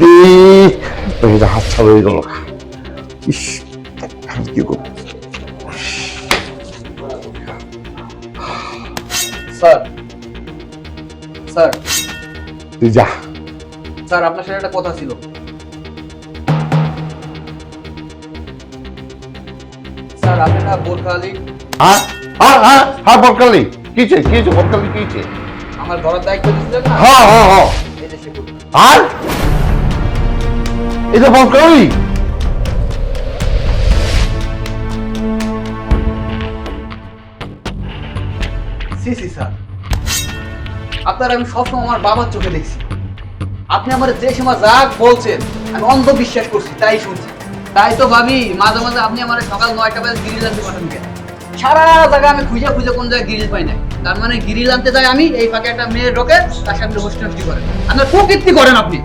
রে এটা হাত ছাড়া হয়ে গেল। ইস কি করব? স্যার স্যার তুই যা। স্যার আপনার সাথে একটা কথা ছিল। স্যার আপনি না বোরখালি হ্যাঁ হ্যাঁ হ্যাঁ হ্যাঁ বরকালি কিছে কিছে বরকালি কিছে? আমার ঘরের দায়িত্ব দিয়েছিলেন না, হ্যাঁ হ্যাঁ হ্যাঁ এই যে সে করুন। আর এটা বরকালি সি সি স্যার, আপনার আমি সবসময় আমার বাবার চোখে দেখছি। আপনি আমার যে সময় যা বলছেন আমি অন্ধ বিশ্বাস করছি, তাই শুনছি। তাই তো ভাবি মাঝে মাঝে আপনি আমার সকাল 9টা বাজে গিরিল আনতে পাঠান কেন? সারা জায়গা আমি খুঁজে খুঁজে কোন জায়গায় গিরিল পাই না। তার মানে গিরিল আনতে যাই আমি, এই ফাঁকে একটা মেয়ে ঢোকে, তার সাথে হোস্টেল করেন। আপনার কুকীর্তি করেন আপনি।